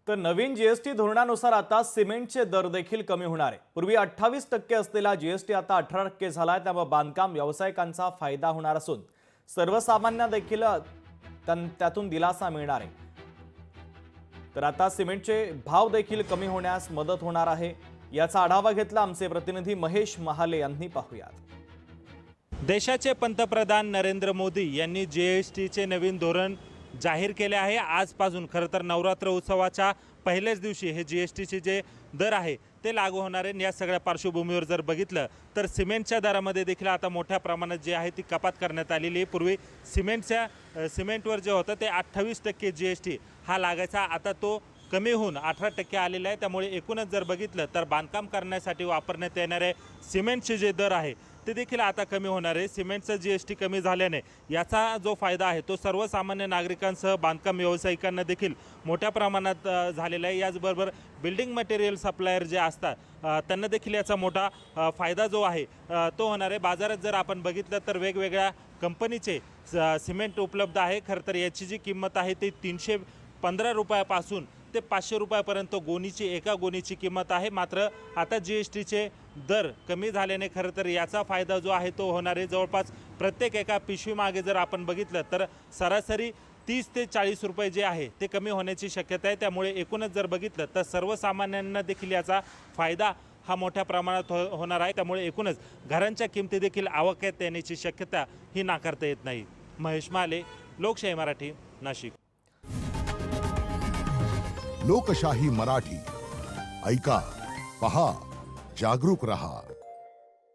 तर नवीन जीएसटी धोरणानुसार आता सिमेंटचे दर देखील कमी होणार आहे। पूर्वी 28% असलेला जीएसटी आता 18% झालाय, त्यामुळे बांधकाम व्यावसायिकांचा फायदा होणार असून सर्वसामान्य देखील त्यातून दिलासा मिळणार आहे। तर आता सिमेंटचे भाव देखील कमी होण्यास मदत होणार आहे। याचा आढावा घेतला आमचे प्रतिनिधी महेश महाले यांनी। पाहूयात। देशाचे पंतप्रधान नरेंद्र मोदी यांनी जीएसटीचे नवीन धोरण जाहीर केले आहे। आजपासून खरं तर नवरात्र उत्सवाच्या पहिल्याच दिवशी हे जीएसटीचे जे दर आहे ते लागू होणार आहे। या सगळ्या पार्श्वभूमीवर जर बघितलं तर सिमेंटच्या दरामध्ये देखील आता मोठ्या प्रमाणात जे आहे ती कपात करण्यात आलेली आहे। पूर्वी सिमेंटवर जे होतं ते 28% जीएसटी हा लागायचा, आता तो कमी होऊन 18% आलेला आहे। त्यामुळे एकूणच जर बघितलं तर बांधकाम करण्यासाठी वापरण्यात येणारे सिमेंटचे जे दर आहे ते देखील आता कमी होणार आहे। सिमेंटचं जीएसटी कमी झाल्याने याचा जो फायदा आहे तो सर्वसामान्य नागरिकांसह बांधकाम व्यावसायिकांना देखील मोठ्या प्रमाणात झालेला आहे। याचबरोबर बिल्डिंग मटेरियल सप्लायर जे असतात त्यांना देखील याचा मोठा फायदा जो आहे तो होणार आहे। बाजारात जर आपण बघितलं तर वेगवेगळ्या कंपनीचे सिमेंट उपलब्ध आहे। खरं तर याची जी किंमत आहे ती 315 रुपयापासून ते 500 रुपयापर्यंत एका गोणीची किंमत आहे। मात्र आता जीएसटीचे दर कमी झाल्याने खरं तर याचा फायदा जो आहे तो होणार आहे। जवळपास प्रत्येक एका पिशवीमागे जर आपण बघितलं तर सरासरी 30 ते 40 रुपये जे आहे ते कमी होण्याची शक्यता आहे। त्यामुळे एकूणच जर बघितलं तर सर्वसामान्यांना देखील याचा फायदा हा मोठ्या प्रमाणात होणार आहे। त्यामुळे एकूणच घरांच्या किमती देखील आवाक्यात येण्याची शक्यता ही नाकारता येत नाही। महेश माले, लोकशाही मराठी, नाशिक। लोकशाही मराठी ऐका, पहा, जागरूक रहा।